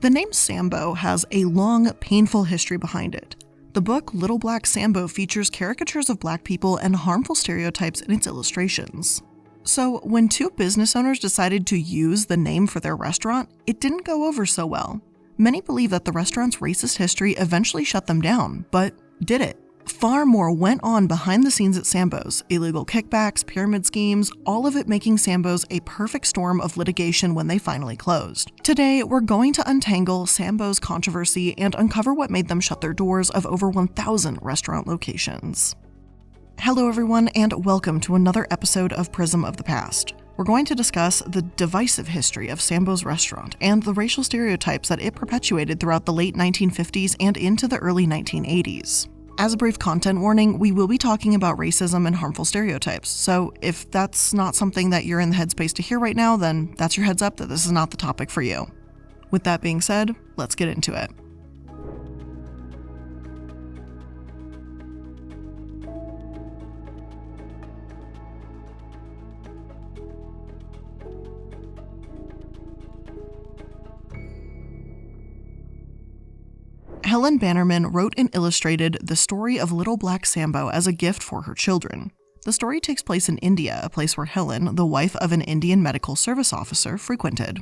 The name Sambo has a long, painful history behind it. The book Little Black Sambo features caricatures of black people and harmful stereotypes in its illustrations. So when two business owners decided to use the name for their restaurant, it didn't go over so well. Many believe that the restaurant's racist history eventually shut them down, but did it? Far more went on behind the scenes at Sambo's, illegal kickbacks, pyramid schemes, all of it making Sambo's a perfect storm of litigation when they finally closed. Today, we're going to untangle Sambo's controversy and uncover what made them shut their doors of over 1,000 restaurant locations. Hello everyone, and welcome to another episode of Prism of the Past. We're going to discuss the divisive history of Sambo's restaurant and the racial stereotypes that it perpetuated throughout the late 1950s and into the early 1980s. As a brief content warning, we will be talking about racism and harmful stereotypes, so if that's not something that you're in the headspace to hear right now, then that's your heads up that this is not the topic for you. With that being said, let's get into it. Helen Bannerman wrote and illustrated the story of Little Black Sambo as a gift for her children. The story takes place in India, a place where Helen, the wife of an Indian medical service officer, frequented.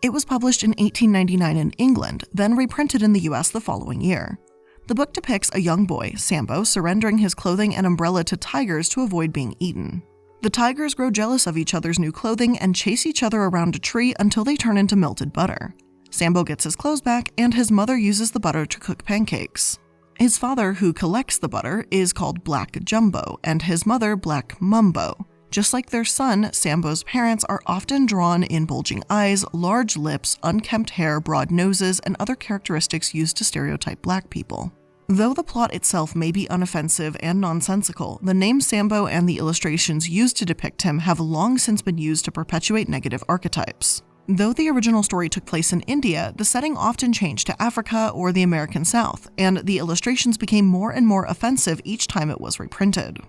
It was published in 1899 in England, then reprinted in the US the following year. The book depicts a young boy, Sambo, surrendering his clothing and umbrella to tigers to avoid being eaten. The tigers grow jealous of each other's new clothing and chase each other around a tree until they turn into melted butter. Sambo gets his clothes back, and his mother uses the butter to cook pancakes. His father, who collects the butter, is called Black Jumbo, and his mother Black Mumbo. Just like their son, Sambo's parents are often drawn in bulging eyes, large lips, unkempt hair, broad noses, and other characteristics used to stereotype black people. Though the plot itself may be unoffensive and nonsensical, the name Sambo and the illustrations used to depict him have long since been used to perpetuate negative archetypes. Though the original story took place in India, the setting often changed to Africa or the American South, and the illustrations became more and more offensive each time it was reprinted.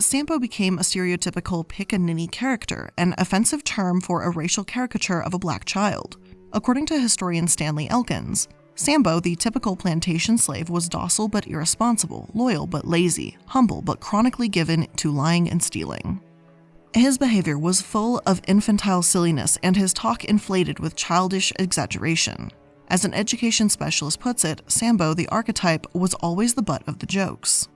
Sambo became a stereotypical pickaninny character, an offensive term for a racial caricature of a black child. According to historian Stanley Elkins, Sambo, the typical plantation slave, was docile but irresponsible, loyal but lazy, humble but chronically given to lying and stealing. His behavior was full of infantile silliness and his talk inflated with childish exaggeration. As an education specialist puts it, Sambo, the archetype, was always the butt of the jokes.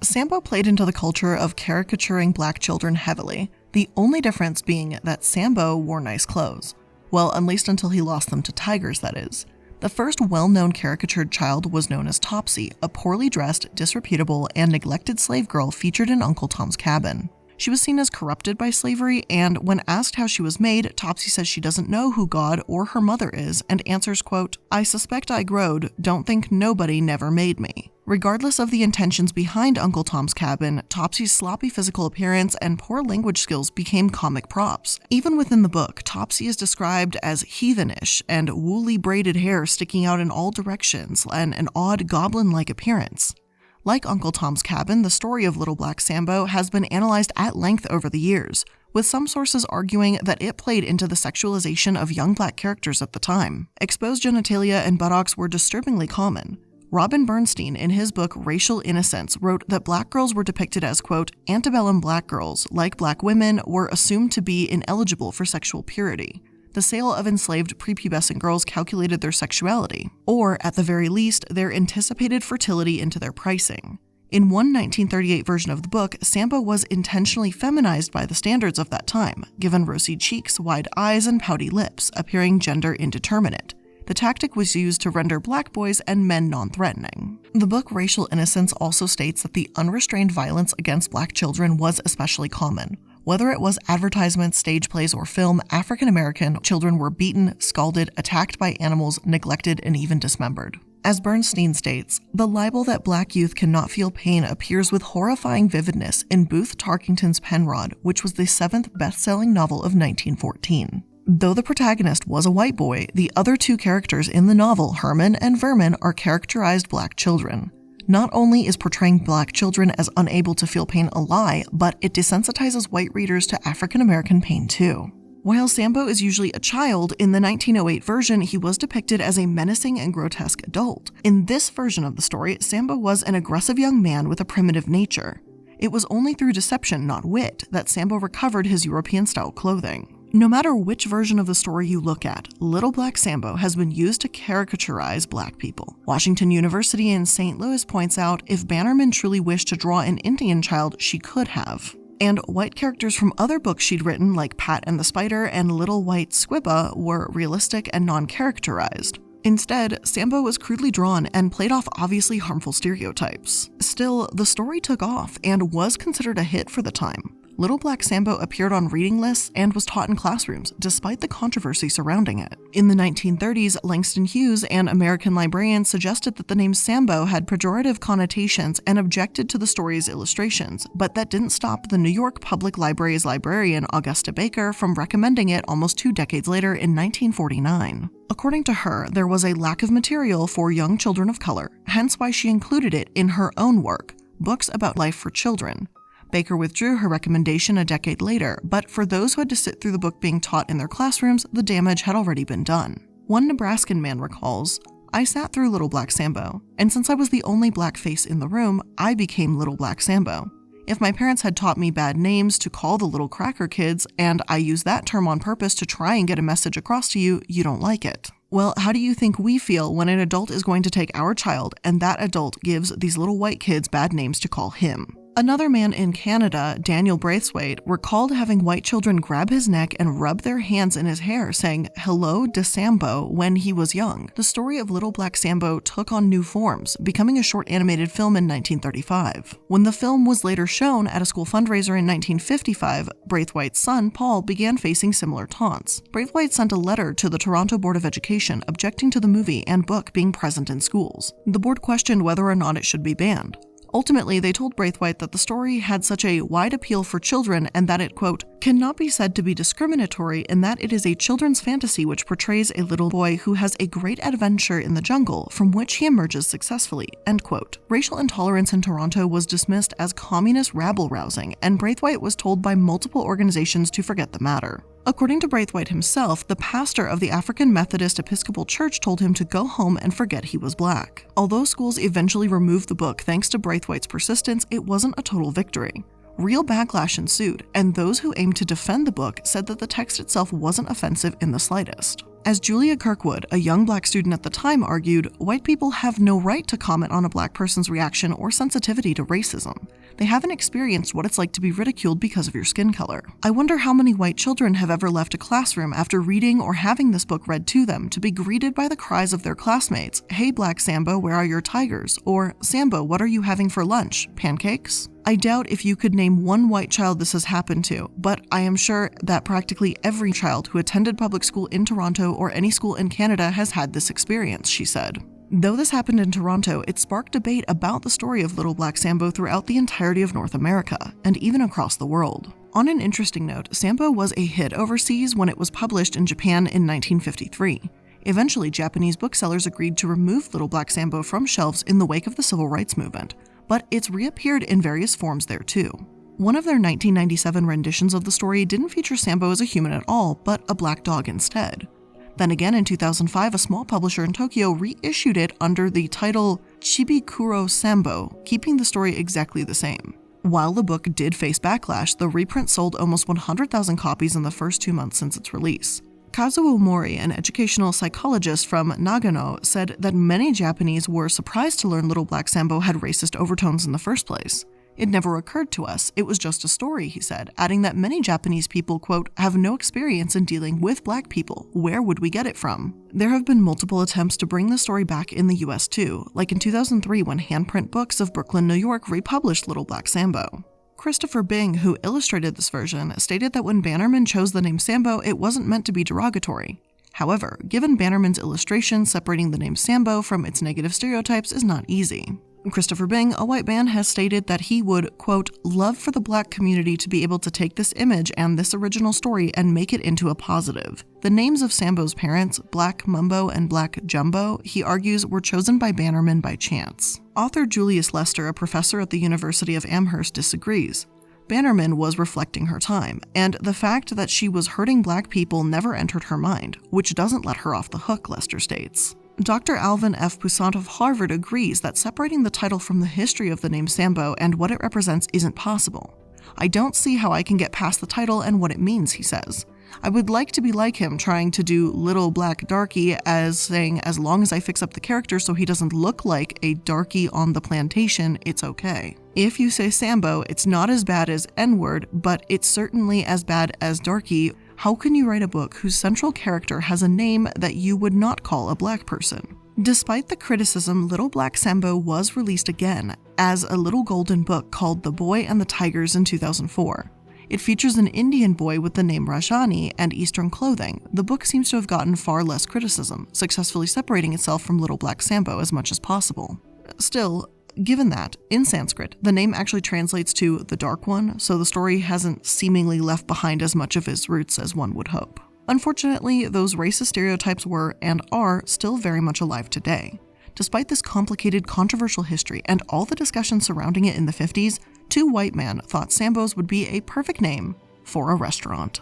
Sambo played into the culture of caricaturing black children heavily, the only difference being that Sambo wore nice clothes. Well, at least until he lost them to tigers, that is. The first well-known caricatured child was known as Topsy, a poorly dressed, disreputable, and neglected slave girl featured in Uncle Tom's Cabin. She was seen as corrupted by slavery, and when asked how she was made, Topsy says she doesn't know who God or her mother is, and answers, quote, "I suspect I growed, don't think nobody never made me." Regardless of the intentions behind Uncle Tom's Cabin, Topsy's sloppy physical appearance and poor language skills became comic props. Even within the book, Topsy is described as heathenish and woolly braided hair sticking out in all directions and an odd goblin-like appearance. Like Uncle Tom's Cabin, the story of Little Black Sambo has been analyzed at length over the years, with some sources arguing that it played into the sexualization of young black characters at the time. Exposed genitalia and buttocks were disturbingly common. Robin Bernstein, in his book Racial Innocence, wrote that black girls were depicted as, quote, "antebellum black girls, like black women, were assumed to be ineligible for sexual purity. The sale of enslaved prepubescent girls calculated their sexuality, or, at the very least, their anticipated fertility into their pricing." In one 1938 version of the book, Sambo was intentionally feminized by the standards of that time, given rosy cheeks, wide eyes, and pouty lips, appearing gender indeterminate. The tactic was used to render black boys and men non-threatening. The book Racial Innocence also states that the unrestrained violence against black children was especially common. Whether it was advertisements, stage plays, or film, African American children were beaten, scalded, attacked by animals, neglected, and even dismembered. As Bernstein states, the libel that black youth cannot feel pain appears with horrifying vividness in Booth Tarkington's Penrod, which was the 7th best-selling novel of 1914. Though the protagonist was a white boy, the other two characters in the novel, Herman and Vermin, are characterized black children. Not only is portraying black children as unable to feel pain a lie, but it desensitizes white readers to African American pain too. While Sambo is usually a child, in the 1908 version, he was depicted as a menacing and grotesque adult. In this version of the story, Sambo was an aggressive young man with a primitive nature. It was only through deception, not wit, that Sambo recovered his European-style clothing. No matter which version of the story you look at, Little Black Sambo has been used to caricaturize black people. Washington University in St. Louis points out, if Bannerman truly wished to draw an Indian child, she could have. And white characters from other books she'd written, like Pat and the Spider and Little White Squibba, were realistic and non-characterized. Instead, Sambo was crudely drawn and played off obviously harmful stereotypes. Still, the story took off and was considered a hit for the time. Little Black Sambo appeared on reading lists and was taught in classrooms, despite the controversy surrounding it. In the 1930s, Langston Hughes, an American librarian, suggested that the name Sambo had pejorative connotations and objected to the story's illustrations, but that didn't stop the New York Public Library's librarian Augusta Baker from recommending it almost 2 decades later in 1949. According to her, there was a lack of material for young children of color, hence why she included it in her own work, Books About Life for Children. Baker withdrew her recommendation a decade later, but for those who had to sit through the book being taught in their classrooms, the damage had already been done. One Nebraskan man recalls, "I sat through Little Black Sambo, and since I was the only black face in the room, I became Little Black Sambo. If my parents had taught me bad names to call the little cracker kids, and I use that term on purpose to try and get a message across to you, you don't like it. Well, how do you think we feel when an adult is going to take our child and that adult gives these little white kids bad names to call him?" Another man in Canada, Daniel Braithwaite, recalled having white children grab his neck and rub their hands in his hair, saying, "Hello de Sambo," when he was young. The story of Little Black Sambo took on new forms, becoming a short animated film in 1935. When the film was later shown at a school fundraiser in 1955, Braithwaite's son, Paul, began facing similar taunts. Braithwaite sent a letter to the Toronto Board of Education objecting to the movie and book being present in schools. The board questioned whether or not it should be banned. Ultimately, they told Braithwaite that the story had such a wide appeal for children and that it, quote, "cannot be said to be discriminatory in that it is a children's fantasy which portrays a little boy who has a great adventure in the jungle from which he emerges successfully," end quote. Racial intolerance in Toronto was dismissed as communist rabble-rousing, and Braithwaite was told by multiple organizations to forget the matter. According to Braithwaite himself, the pastor of the African Methodist Episcopal Church told him to go home and forget he was black. Although schools eventually removed the book thanks to Braithwaite's persistence, it wasn't a total victory. Real backlash ensued, and those who aimed to defend the book said that the text itself wasn't offensive in the slightest. As Julia Kirkwood, a young black student at the time, argued, white people have no right to comment on a black person's reaction or sensitivity to racism. They haven't experienced what it's like to be ridiculed because of your skin color. I wonder how many white children have ever left a classroom after reading or having this book read to them to be greeted by the cries of their classmates, "Hey Black Sambo, where are your tigers?" or "Sambo, what are you having for lunch? Pancakes?" I doubt if you could name one white child this has happened to, but I am sure that practically every child who attended public school in Toronto or any school in Canada has had this experience, she said. Though this happened in Toronto, it sparked debate about the story of Little Black Sambo throughout the entirety of North America, and even across the world. On an interesting note, Sambo was a hit overseas when it was published in Japan in 1953. Eventually, Japanese booksellers agreed to remove Little Black Sambo from shelves in the wake of the Civil Rights Movement, but it's reappeared in various forms there too. One of their 1997 renditions of the story didn't feature Sambo as a human at all, but a black dog instead. Then again in 2005, a small publisher in Tokyo reissued it under the title Chibikuro Sambo, keeping the story exactly the same. While the book did face backlash, the reprint sold almost 100,000 copies in the first 2 months since its release. Kazuo Mori, an educational psychologist from Nagano, said that many Japanese were surprised to learn Little Black Sambo had racist overtones in the first place. "It never occurred to us, it was just a story," he said, adding that many Japanese people, quote, "have no experience in dealing with black people. Where would we get it from?" There have been multiple attempts to bring the story back in the US too, like in 2003 when Handprint Books of Brooklyn, New York republished Little Black Sambo. Christopher Bing, who illustrated this version, stated that when Bannerman chose the name Sambo, it wasn't meant to be derogatory. However, given Bannerman's illustration, separating the name Sambo from its negative stereotypes is not easy. Christopher Bing, a white man, has stated that he would, quote, "love for the black community to be able to take this image and this original story and make it into a positive." The names of Sambo's parents, Black Mumbo and Black Jumbo, he argues, were chosen by Bannerman by chance. Author Julius Lester, a professor at the University of Amherst, disagrees. Bannerman was reflecting her time, and the fact that she was hurting black people never entered her mind, which doesn't let her off the hook, Lester states. Dr. Alvin F. Poussant of Harvard agrees that separating the title from the history of the name Sambo and what it represents isn't possible. I don't see how I can get past the title and what it means, he says. I would like to be like him, trying to do little black darky as saying as long as I fix up the character so he doesn't look like a darky on the plantation, it's okay. If you say Sambo, it's not as bad as N-word, but it's certainly as bad as darky. How can you write a book whose central character has a name that you would not call a black person? Despite the criticism, Little Black Sambo was released again as a little golden book called The Boy and the Tigers in 2004. It features an Indian boy with the name Rajani and Eastern clothing. The book seems to have gotten far less criticism, successfully separating itself from Little Black Sambo as much as possible. Still, given that, in Sanskrit, the name actually translates to the Dark One, so the story hasn't seemingly left behind as much of its roots as one would hope. Unfortunately, those racist stereotypes were, and are, still very much alive today. Despite this complicated, controversial history and all the discussion surrounding it in the 50s, two white men thought Sambo's would be a perfect name for a restaurant.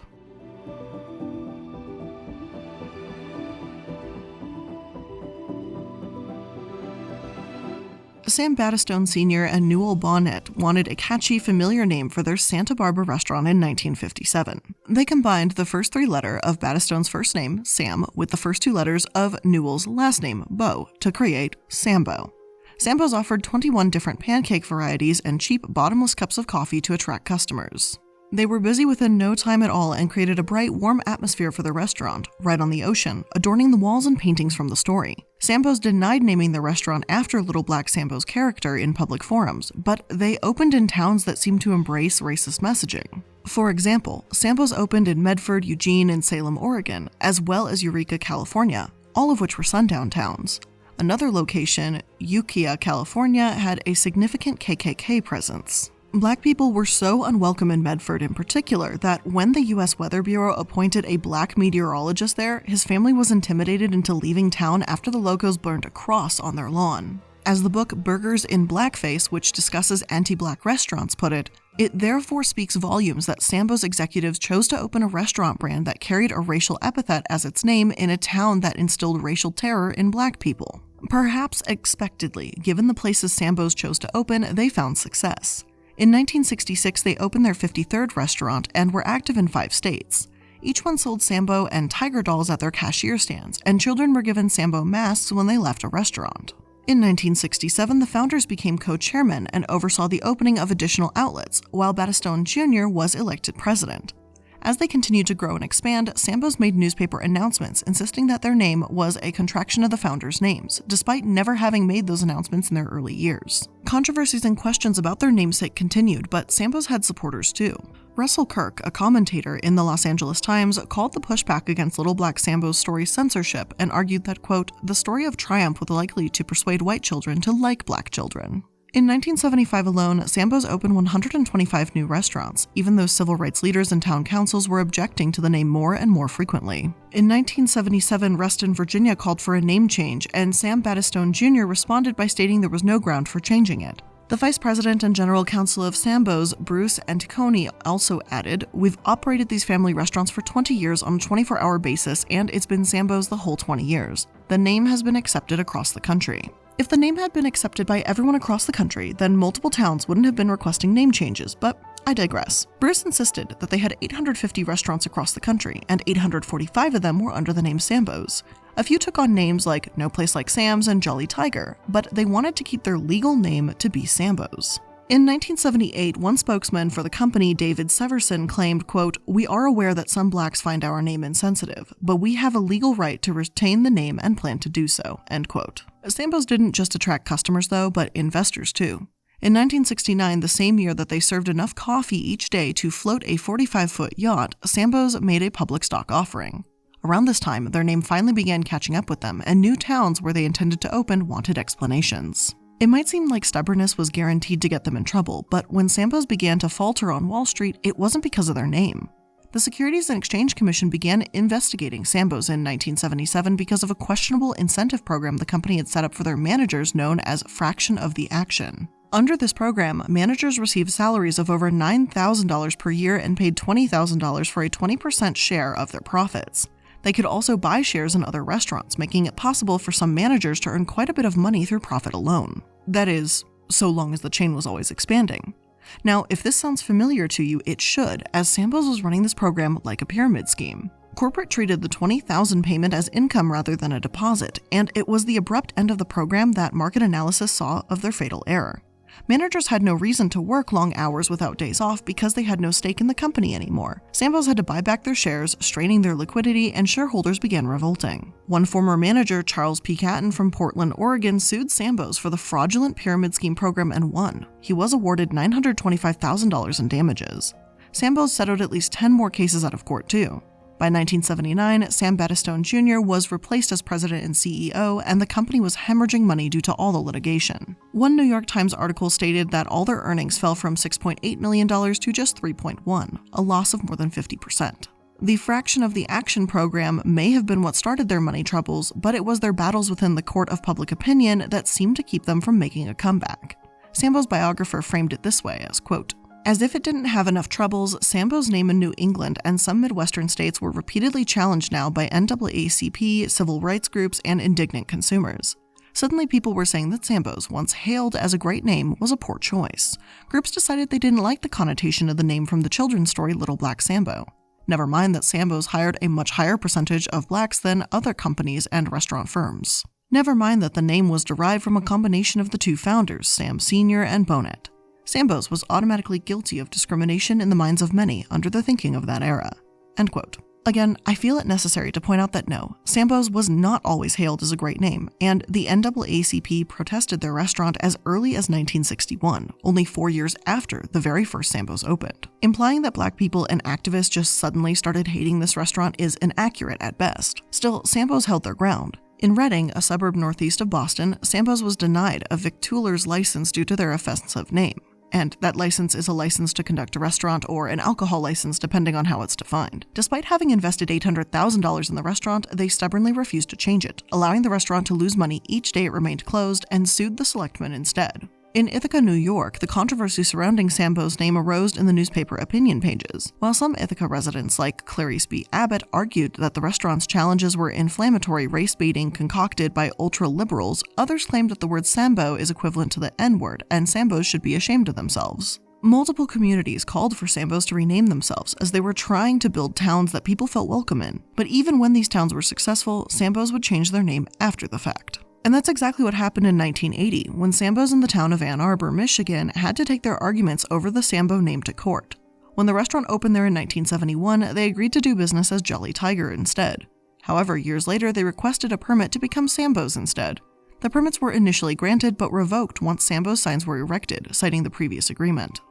Sam Battistone Sr. and Newell Bonnet wanted a catchy, familiar name for their Santa Barbara restaurant in 1957. They combined the first three letters of Battistone's first name, Sam, with the first two letters of Newell's last name, Bo, to create Sambo. Sambo's offered 21 different pancake varieties and cheap, bottomless cups of coffee to attract customers. They were busy within no time at all and created a bright, warm atmosphere for the restaurant, right on the ocean, adorning the walls and paintings from the story. Sambo's denied naming the restaurant after Little Black Sambo's character in public forums, but they opened in towns that seemed to embrace racist messaging. For example, Sambo's opened in Medford, Eugene, and Salem, Oregon, as well as Eureka, California, all of which were sundown towns. Another location, Ukiah, California, had a significant KKK presence. Black people were so unwelcome in Medford in particular that when the U.S. Weather Bureau appointed a black meteorologist there, his family was intimidated into leaving town after the locals burned a cross on their lawn. As the book Burgers in Blackface, which discusses anti-black restaurants, put it, it therefore speaks volumes that Sambo's executives chose to open a restaurant brand that carried a racial epithet as its name in a town that instilled racial terror in black people. Perhaps expectedly, given the places Sambo's chose to open, they found success. In 1966, they opened their 53rd restaurant and were active in 5 states. Each one sold Sambo and tiger dolls at their cashier stands, and children were given Sambo masks when they left a restaurant. In 1967, the founders became co-chairmen and oversaw the opening of additional outlets, while Battistone Jr. was elected president. As they continued to grow and expand, Sambo's made newspaper announcements insisting that their name was a contraction of the founders' names, despite never having made those announcements in their early years. Controversies and questions about their namesake continued, but Sambo's had supporters too. Russell Kirk, a commentator in the Los Angeles Times, called the pushback against Little Black Sambo's story censorship and argued that, quote, the story of triumph was likely to persuade white children to like black children. In 1975 alone, Sambo's opened 125 new restaurants, even though civil rights leaders and town councils were objecting to the name more and more frequently. In 1977, Reston, Virginia called for a name change, and Sam Battistone Jr. responded by stating there was no ground for changing it. The vice president and general counsel of Sambo's, Bruce Anticone, also added, we've operated these family restaurants for 20 years on a 24-hour basis, and it's been Sambo's the whole 20 years. The name has been accepted across the country. If the name had been accepted by everyone across the country, then multiple towns wouldn't have been requesting name changes, but I digress. Bruce insisted that they had 850 restaurants across the country, and 845 of them were under the name Sambo's. A few took on names like No Place Like Sam's and Jolly Tiger, but they wanted to keep their legal name to be Sambo's. In 1978, one spokesman for the company, David Severson, claimed, quote, we are aware that some blacks find our name insensitive, but we have a legal right to retain the name and plan to do so, end quote. Sambo's didn't just attract customers though, but investors too. In 1969, the same year that they served enough coffee each day to float a 45-foot yacht, Sambo's made a public stock offering. Around this time, their name finally began catching up with them, and new towns where they intended to open wanted explanations. It might seem like stubbornness was guaranteed to get them in trouble, but when Sambo's began to falter on Wall Street, it wasn't because of their name. The Securities and Exchange Commission began investigating Sambo's in 1977 because of a questionable incentive program the company had set up for their managers known as Fraction of the Action. Under this program, managers received salaries of over $9,000 per year and paid $20,000 for a 20% share of their profits. They could also buy shares in other restaurants, making it possible for some managers to earn quite a bit of money through profit alone. That is, so long as the chain was always expanding. Now, if this sounds familiar to you, it should, as Sambo's was running this program like a pyramid scheme. Corporate treated the $20,000 payment as income rather than a deposit, and it was the abrupt end of the program that market analysis saw of their fatal error. Managers had no reason to work long hours without days off because they had no stake in the company anymore. Sambo's had to buy back their shares, straining their liquidity, and shareholders began revolting. One former manager, Charles P. Catton from Portland, Oregon, sued Sambo's for the fraudulent pyramid scheme program and won. He was awarded $925,000 in damages. Sambo's settled at least 10 more cases out of court too. By 1979, Sam Battistone Jr. was replaced as president and CEO, and the company was hemorrhaging money due to all the litigation. One New York Times article stated that all their earnings fell from $6.8 million to just $3.1, a loss of more than 50%. The fraction of the action program may have been what started their money troubles, but it was their battles within the court of public opinion that seemed to keep them from making a comeback. Sambo's biographer framed it this way as, quote, "As if it didn't have enough troubles, Sambo's name in New England and some Midwestern states were repeatedly challenged now by NAACP, civil rights groups, and indignant consumers. Suddenly people were saying that Sambo's, once hailed as a great name, was a poor choice. Groups decided they didn't like the connotation of the name from the children's story Little Black Sambo. Never mind that Sambo's hired a much higher percentage of blacks than other companies and restaurant firms. Never mind that the name was derived from a combination of the two founders, Sam Sr. and Bonnet. Sambo's was automatically guilty of discrimination in the minds of many under the thinking of that era." End quote. Again, I feel it necessary to point out that no, Sambo's was not always hailed as a great name, and the NAACP protested their restaurant as early as 1961, only 4 years after the very first Sambo's opened. Implying that black people and activists just suddenly started hating this restaurant is inaccurate at best. Still, Sambo's held their ground. In Reading, a suburb northeast of Boston, Sambo's was denied a victualer's license due to their offensive name. And that license is a license to conduct a restaurant or an alcohol license depending on how it's defined. Despite having invested $800,000 in the restaurant, they stubbornly refused to change it, allowing the restaurant to lose money each day it remained closed and sued the selectmen instead. In Ithaca, New York, the controversy surrounding Sambo's name arose in the newspaper opinion pages. While some Ithaca residents like Clarice B. Abbott argued that the restaurant's challenges were inflammatory race baiting concocted by ultra-liberals, others claimed that the word Sambo is equivalent to the N-word and Sambos should be ashamed of themselves. Multiple communities called for Sambos to rename themselves as they were trying to build towns that people felt welcome in. But even when these towns were successful, Sambos would change their name after the fact. And that's exactly what happened in 1980, when Sambo's in the town of Ann Arbor, Michigan, had to take their arguments over the Sambo name to court. When the restaurant opened there in 1971, they agreed to do business as Jolly Tiger instead. However, years later, they requested a permit to become Sambo's instead. The permits were initially granted, but revoked once Sambo's signs were erected, citing the previous agreement.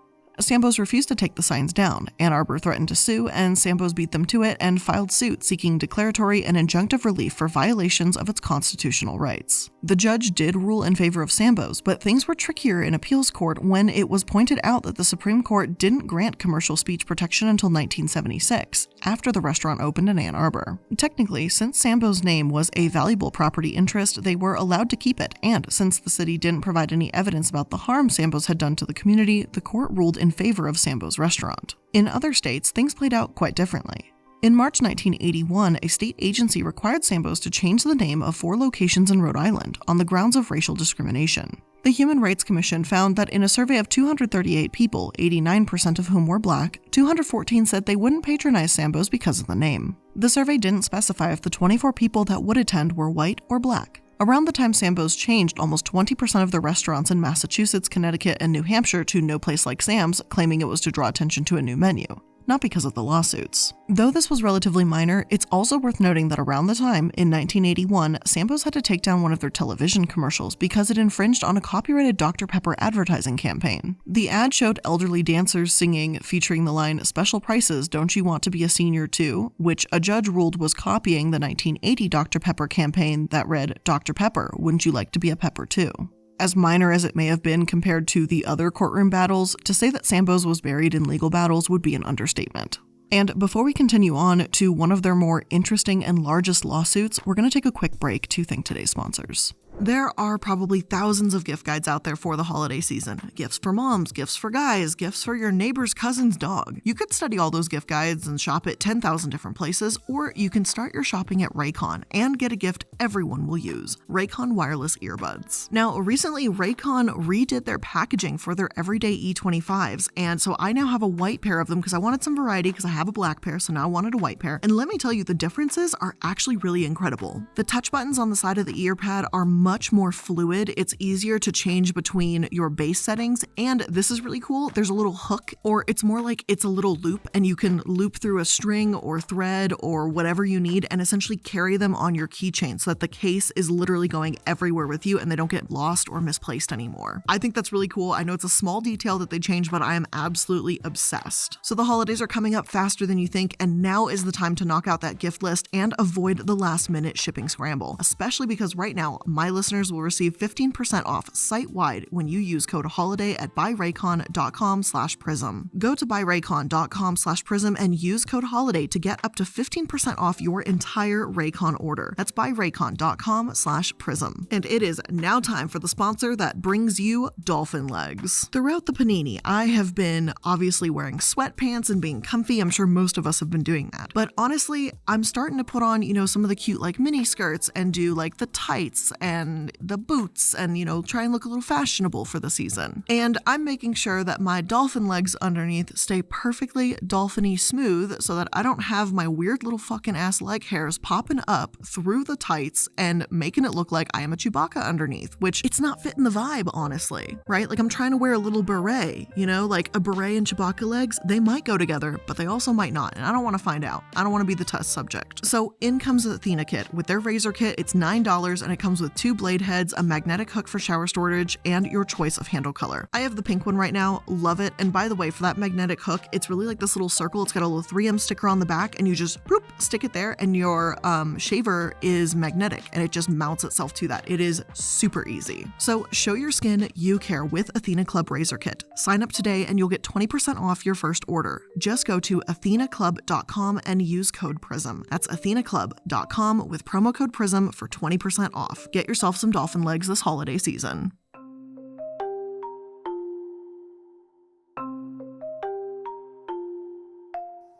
Sambo's refused to take the signs down. Ann Arbor threatened to sue, and Sambo's beat them to it and filed suit seeking declaratory and injunctive relief for violations of its constitutional rights. The judge did rule in favor of Sambo's, but things were trickier in appeals court when it was pointed out that the Supreme Court didn't grant commercial speech protection until 1976, after the restaurant opened in Ann Arbor. Technically, since Sambo's name was a valuable property interest, they were allowed to keep it, and since the city didn't provide any evidence about the harm Sambo's had done to the community, the court ruled in favor of Sambo's restaurant. In other states, things played out quite differently. In March 1981, a state agency required Sambo's to change the name of 4 locations in Rhode Island on the grounds of racial discrimination. The Human Rights Commission found that in a survey of 238 people, 89% of whom were black, 214 said they wouldn't patronize Sambo's because of the name. The survey didn't specify if the 24 people that would attend were white or black. Around the time Sambo's changed almost 20% of the restaurants in Massachusetts, Connecticut, and New Hampshire to No Place Like Sam's, claiming it was to draw attention to a new menu, not because of the lawsuits. Though this was relatively minor, it's also worth noting that around the time, in 1981, Sambo's had to take down one of their television commercials because it infringed on a copyrighted Dr. Pepper advertising campaign. The ad showed elderly dancers singing, featuring the line, "Special prices, don't you want to be a senior too?" which a judge ruled was copying the 1980 Dr. Pepper campaign that read, "Dr. Pepper, wouldn't you like to be a pepper too?" As minor as it may have been compared to the other courtroom battles, to say that Sambo's was buried in legal battles would be an understatement. And before we continue on to one of their more interesting and largest lawsuits, we're going to take a quick break to thank today's sponsors. There are probably thousands of gift guides out there for the holiday season. Gifts for moms, gifts for guys, gifts for your neighbor's cousin's dog. You could study all those gift guides and shop at 10,000 different places, or you can start your shopping at Raycon and get a gift everyone will use: Raycon wireless earbuds. Now, recently Raycon redid their packaging for their everyday E25s, and so I now have a white pair of them because I wanted some variety because I have a black pair, so now I wanted a white pair. And let me tell you, the differences are actually really incredible. The touch buttons on the side of the ear pad are much more fluid. It's easier to change between your base settings, and this is really cool. There's a little hook, or it's more like it's a little loop, and you can loop through a string or thread or whatever you need and essentially carry them on your keychain so that the case is literally going everywhere with you and they don't get lost or misplaced anymore. I think that's really cool. I know it's a small detail that they changed, but I am absolutely obsessed. So the holidays are coming up faster than you think, and now is the time to knock out that gift list and avoid the last minute shipping scramble, especially because right now my listeners will receive 15% off site-wide when you use code HOLIDAY at buyraycon.com/prism. Go to buyraycon.com/prism and use code HOLIDAY to get up to 15% off your entire Raycon order. That's buyraycon.com/prism. And it is now time for the sponsor that brings you dolphin legs. Throughout the panini, I have been obviously wearing sweatpants and being comfy. I'm sure most of us have been doing that. But honestly, I'm starting to put on, some of the cute mini skirts and do the tights and the boots and, try and look a little fashionable for the season. And I'm making sure that my dolphin legs underneath stay perfectly dolphin-y smooth so that I don't have my weird little fucking ass leg hairs popping up through the tights and making it look like I am a Chewbacca underneath, which it's not fitting the vibe, honestly, right? I'm trying to wear a little beret, a beret and Chewbacca legs, they might go together, but they also might not, and I don't want to find out. I don't want to be the test subject. So in comes the Athena kit. With their razor kit, it's $9 and it comes with 2 blade heads, a magnetic hook for shower storage, and your choice of handle color. I have the pink one right now, love it. And by the way, for that magnetic hook, it's really like this little circle. It's got a little 3M sticker on the back, and you just stick it there, and your shaver is magnetic, and it just mounts itself to that. It is super easy. So show your skin you care with Athena Club Razor Kit. Sign up today and you'll get 20% off your first order. Just go to athenaclub.com and use code PRISM. That's athenaclub.com with promo code PRISM for 20% off. Get yourself some dolphin legs this holiday season.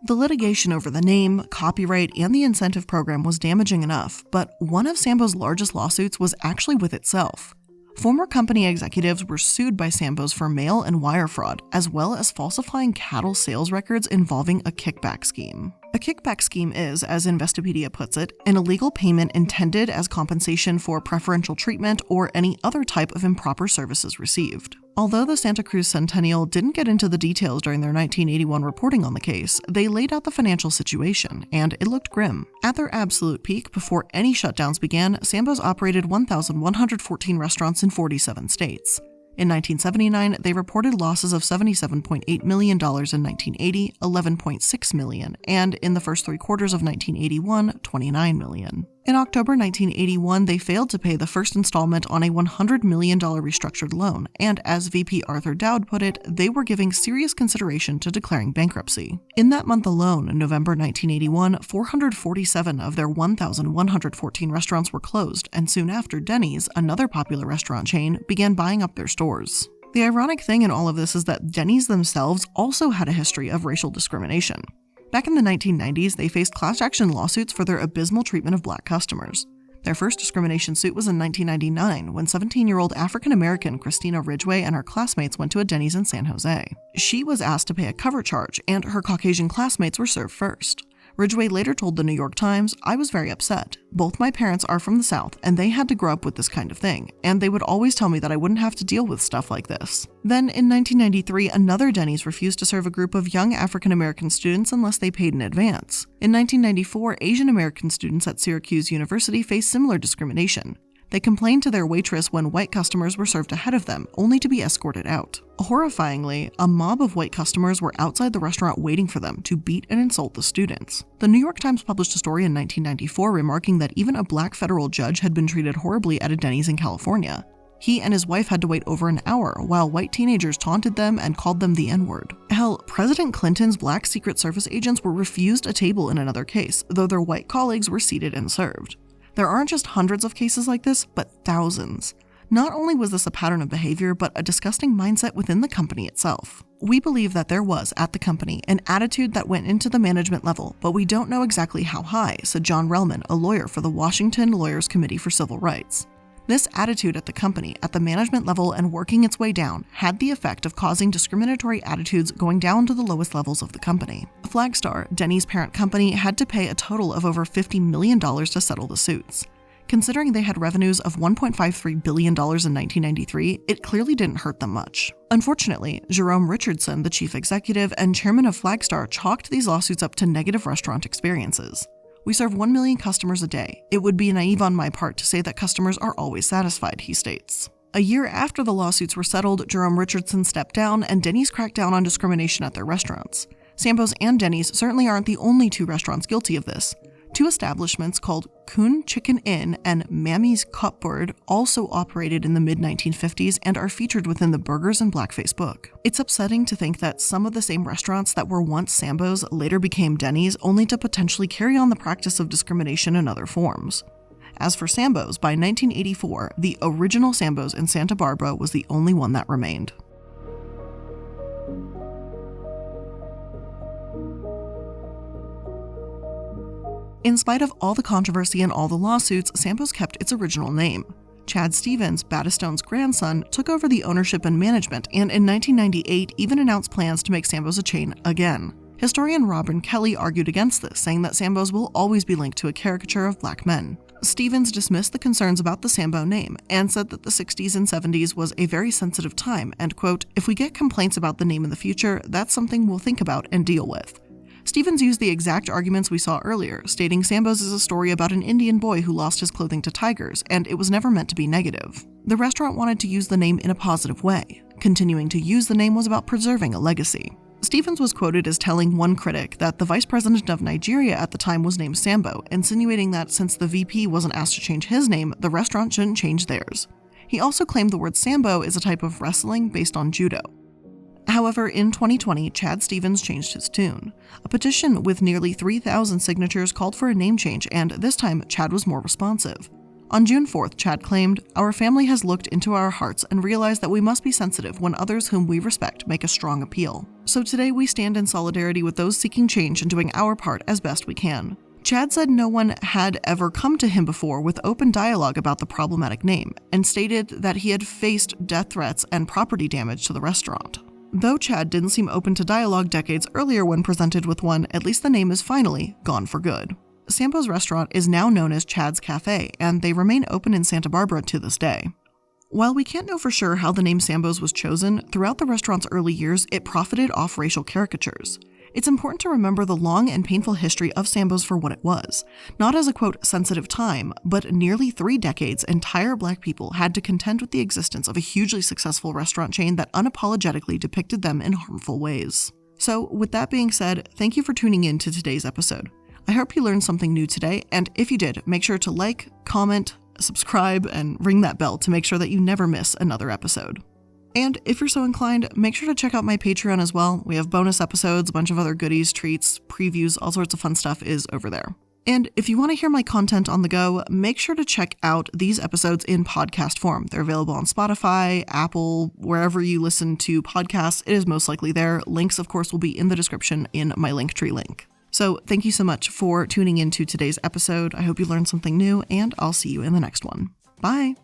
The litigation over the name, copyright, and the incentive program was damaging enough, but one of Sambo's largest lawsuits was actually with itself. Former company executives were sued by Sambo's for mail and wire fraud, as well as falsifying cattle sales records involving a kickback scheme. A kickback scheme is, as Investopedia puts it, an illegal payment intended as compensation for preferential treatment or any other type of improper services received. Although the Santa Cruz Centennial didn't get into the details during their 1981 reporting on the case, they laid out the financial situation, and it looked grim. At their absolute peak, before any shutdowns began, Sambo's operated 1,114 restaurants in 47 states. In 1979, they reported losses of $77.8 million in 1980, $11.6 million, and in the first 3 quarters of 1981, $29 million. In October 1981, they failed to pay the first installment on a $100 million restructured loan, and as VP Arthur Dowd put it, they were giving serious consideration to declaring bankruptcy. In that month alone, in November 1981, 447 of their 1,114 restaurants were closed, and soon after, Denny's, another popular restaurant chain, began buying up their stores. The ironic thing in all of this is that Denny's themselves also had a history of racial discrimination. Back in the 1990s, they faced class action lawsuits for their abysmal treatment of black customers. Their first discrimination suit was in 1999, when 17-year-old African-American Christina Ridgway and her classmates went to a Denny's in San Jose. She was asked to pay a cover charge, and her Caucasian classmates were served first. Ridgway later told the New York Times, "I was very upset. Both my parents are from the South, and they had to grow up with this kind of thing, and they would always tell me that I wouldn't have to deal with stuff like this." Then, in 1993, another Denny's refused to serve a group of young African-American students unless they paid in advance. In 1994, Asian-American students at Syracuse University faced similar discrimination. They complained to their waitress when white customers were served ahead of them, only to be escorted out. Horrifyingly, a mob of white customers were outside the restaurant waiting for them to beat and insult the students. The New York Times published a story in 1994 remarking that even a black federal judge had been treated horribly at a Denny's in California. He and his wife had to wait over an hour while white teenagers taunted them and called them the N-word. Hell, President Clinton's black Secret Service agents were refused a table in another case, though their white colleagues were seated and served. There aren't just hundreds of cases like this, but thousands. Not only was this a pattern of behavior, but a disgusting mindset within the company itself. We believe that there was, at the company, an attitude that went into the management level, but we don't know exactly how high, said John Relman, a lawyer for the Washington Lawyers Committee for Civil Rights. This attitude at the company, at the management level and working its way down, had the effect of causing discriminatory attitudes going down to the lowest levels of the company. Flagstar, Denny's parent company, had to pay a total of over $50 million to settle the suits. Considering they had revenues of $1.53 billion in 1993, it clearly didn't hurt them much. Unfortunately, Jerome Richardson, the chief executive and chairman of Flagstar, chalked these lawsuits up to negative restaurant experiences. We serve 1 million customers a day. It would be naive on my part to say that customers are always satisfied, he states. A year after the lawsuits were settled, Jerome Richardson stepped down and Denny's cracked down on discrimination at their restaurants. Sambo's and Denny's certainly aren't the only two restaurants guilty of this. Two establishments called Coon Chicken Inn and Mammy's Cupboard also operated in the mid-1950s and are featured within the Burgers and Blackface book. It's upsetting to think that some of the same restaurants that were once Sambo's later became Denny's, only to potentially carry on the practice of discrimination in other forms. As for Sambo's, by 1984, the original Sambo's in Santa Barbara was the only one that remained. In spite of all the controversy and all the lawsuits, Sambo's kept its original name. Chad Stevens, Battistone's grandson, took over the ownership and management, and in 1998 even announced plans to make Sambo's a chain again. Historian Robin Kelly argued against this, saying that Sambo's will always be linked to a caricature of black men. Stevens dismissed the concerns about the Sambo name and said that the 60s and 70s was a very sensitive time and, quote, "If we get complaints about the name in the future, that's something we'll think about and deal with." Stevens used the exact arguments we saw earlier, stating Sambo's is a story about an Indian boy who lost his clothing to tigers, and it was never meant to be negative. The restaurant wanted to use the name in a positive way. Continuing to use the name was about preserving a legacy. Stevens was quoted as telling one critic that the vice president of Nigeria at the time was named Sambo, insinuating that since the VP wasn't asked to change his name, the restaurant shouldn't change theirs. He also claimed the word Sambo is a type of wrestling based on judo. However, in 2020, Chad Stevens changed his tune. A petition with nearly 3,000 signatures called for a name change, and this time, Chad was more responsive. On June 4th, Chad claimed, "Our family has looked into our hearts and realized that we must be sensitive when others whom we respect make a strong appeal. So today we stand in solidarity with those seeking change and doing our part as best we can." Chad said no one had ever come to him before with open dialogue about the problematic name, and stated that he had faced death threats and property damage to the restaurant. Though Chad didn't seem open to dialogue decades earlier when presented with one, at least the name is finally gone for good. Sambo's restaurant is now known as Chad's Cafe, and they remain open in Santa Barbara to this day. While we can't know for sure how the name Sambo's was chosen, throughout the restaurant's early years, it profited off racial caricatures. It's important to remember the long and painful history of Sambo's for what it was. Not as a, quote, sensitive time, but nearly 3 decades, entire black people had to contend with the existence of a hugely successful restaurant chain that unapologetically depicted them in harmful ways. So, with that being said, thank you for tuning in to today's episode. I hope you learned something new today, and if you did, make sure to like, comment, subscribe, and ring that bell to make sure that you never miss another episode. And if you're so inclined, make sure to check out my Patreon as well. We have bonus episodes, a bunch of other goodies, treats, previews, all sorts of fun stuff is over there. And if you want to hear my content on the go, make sure to check out these episodes in podcast form. They're available on Spotify, Apple, wherever you listen to podcasts. It is most likely there. Links, of course, will be in the description in my Linktree link. So thank you so much for tuning into today's episode. I hope you learned something new, and I'll see you in the next one. Bye!